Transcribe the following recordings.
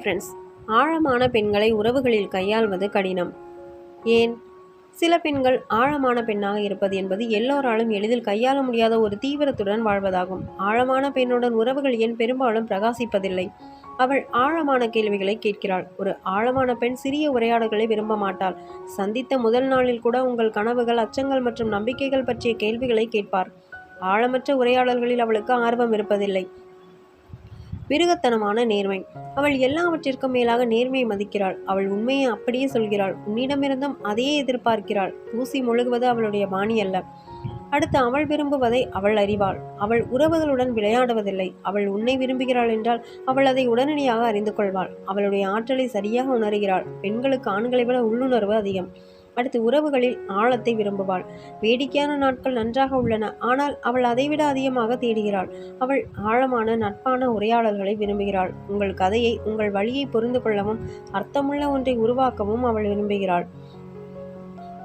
Hi friends. ஆழமான பெண்களை உறவுகளில் கையாள்வது கடினம். ஏன்? சில பெண்கள் ஆழமான பெண்ணாக இருப்பது என்பது எல்லோராலும் எளிதில் கையாள முடியாத ஒரு தீவிரத்துடன் வாழ்வதாகும். ஆழமான பெண்ணுடன் உறவுகள் ஏன் பெரும்பாலும் பிரகாசிப்பதில்லை? அவள் ஆழமான கேள்விகளை கேட்கிறாள். ஒரு ஆழமான பெண் சிறிய உரையாடல்களை விரும்ப மாட்டாள். சந்தித்த முதல் நாளில் கூட உங்கள் கனவுகள், அச்சங்கள் மற்றும் நம்பிக்கைகள் பற்றிய கேள்விகளை கேட்பார். ஆழமற்ற உரையாடல்களில் அவளுக்கு ஆர்வம் இருப்பதில்லை. மிருகத்தனமான நேர்மை. அவள் எல்லாவற்றிற்கும் மேலாக நேர்மையை மதிக்கிறாள். அவள் உண்மையை அப்படியே சொல்கிறாள். உன்னிடமிருந்தும் அதையே எதிர்பார்க்கிறாள். பூசி முழுகுவது அவளுடைய பாணி அல்ல. அடுத்து அவள் விரும்புவதை அவள் அறிவாள். அவள் உறவுகளுடன் விளையாடுவதில்லை. அவள் உன்னை விரும்புகிறாள் என்றால் அவள் அதை உடனடியாக அறிந்து கொள்வாள். அவளுடைய ஆற்றலை சரியாக உணர்கிறாள். பெண்களுக்கு ஆண்களை விட உள்ளுணர்வு அதிகம். அடுத்து உறவுகளில் ஆழத்தை விரும்புவாள். வேடிக்கையான நாட்கள் நன்றாக உள்ளன, ஆனால் அவள் அதைவிட அதிகமாக தேடுகிறாள். அவள் ஆழமான நட்பான உரையாடல்களை விரும்புகிறாள். உங்கள் கதையை, உங்கள் வழியை புரிந்து கொள்ளவும் அர்த்தமுள்ள ஒன்றை உருவாக்கவும் அவள் விரும்புகிறாள்.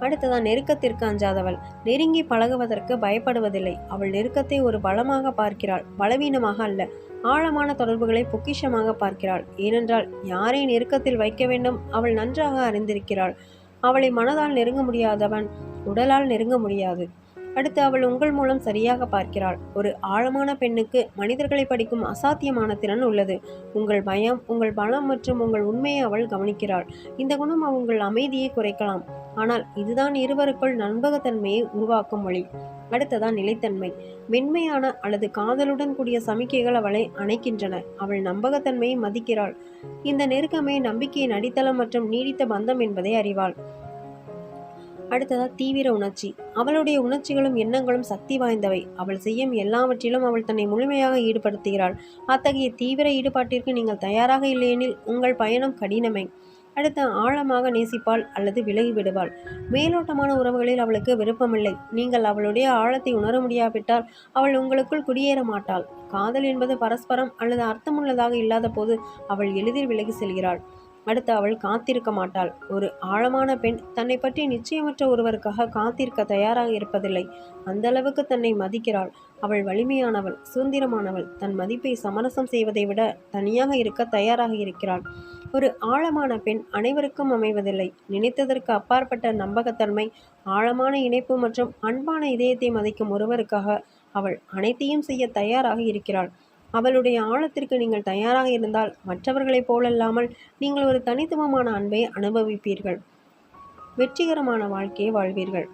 அடுத்ததான் நெருக்கத்திற்கு அஞ்சாதவள். நெருங்கி பழகுவதற்கு பயப்படுவதில்லை. அவள் நெருக்கத்தை ஒரு பலமாக பார்க்கிறாள், பலவீனமாக அல்ல. ஆழமான தொடர்புகளை பொக்கிஷமாக பார்க்கிறாள். ஏனென்றால் யாரை நெருக்கத்தில் வைக்க வேண்டும் அவள் நன்றாக அறிந்திருக்கிறாள். அவளை மனதால் நெருங்க முடியாதவன் உடலால் நெருங்க முடியாது. அடுத்து அவள் உங்கள் மூலம் சரியாக பார்க்கிறாள். ஒரு ஆழமான பெண்ணுக்கு மனிதர்களை படிக்கும் அசாத்தியமான திறன் உள்ளது. உங்கள் பயம், உங்கள் பலம் மற்றும் உங்கள் உண்மையை அவள் கவனிக்கிறாள். இந்த குணம் உங்கள் அமைதியை குறைக்கலாம், ஆனால் இதுதான் இருவருக்குள் நம்பகத்தன்மையை உருவாக்கும் வழி. அடுத்ததான் நிலைத்தன்மை. மென்மையான அல்லது காதலுடன் கூடிய சமிக்கைகள் அவளை அணைக்கின்றன. அவள் நம்பகத்தன்மையை மதிக்கிறாள். இந்த நெருக்கமே நம்பிக்கையின் அடித்தளம் மற்றும் நீடித்த பந்தம் என்பதை அறிவாள். அடுத்ததா தீவிர உணர்ச்சி. அவளுடைய உணர்ச்சிகளும் எண்ணங்களும் சக்தி வாய்ந்தவை. அவள் செய்யும் எல்லாவற்றிலும் அவள் தன்னை முழுமையாக ஈடுபடுத்துகிறாள். அத்தகைய தீவிர ஈடுபாட்டிற்கு நீங்கள் தயாராக இல்லையெனில் உங்கள் பயணம் கடினமே. அடுத்து ஆழமாக நேசிப்பாள் அல்லது விலகி விடுவாள். மேலோட்டமான உறவுகளில் அவளுக்கு விருப்பமில்லை. நீங்கள் அவளுடைய ஆழத்தை உணர முடியாவிட்டால் அவள் உங்களுக்குள் குடியேற மாட்டாள். காதல் என்பது பரஸ்பரம் அல்லது அர்த்தமுள்ளதாக இல்லாத போது அவள் எளிதில் விலகி செல்கிறாள். அடுத்து அவள் காத்திருக்க மாட்டாள். ஒரு ஆழமான பெண் தன்னை பற்றி நிச்சயமற்ற ஒருவருக்காக காத்திருக்க தயாராக இருப்பதில்லை. அந்த அளவுக்கு தன்னை மதிக்கிறாள். அவள் வலிமையானவள், சுதந்திரமானவள். தன் மதிப்பை சமரசம் செய்வதை விட தனியாக இருக்க தயாராக இருக்கிறாள். ஒரு ஆழமான பெண் அனைவருக்கும் அமைவதில்லை. நினைத்ததற்கு அப்பாற்பட்ட நம்பகத்தன்மை, ஆழமான இணைப்பு மற்றும் அன்பான இதயத்தை மதிக்கும் ஒருவருக்காக அவள் அனைத்தையும் செய்ய தயாராக இருக்கிறாள். அவளுடைய ஆழத்திற்கு நீங்கள் தயாராக இருந்தால் மற்றவர்களைப் போலல்லாமல் நீங்கள் ஒரு தனித்துவமான அன்பை அனுபவிப்பீர்கள். வெற்றிகரமான வாழ்க்கையை வாழ்வீர்கள்.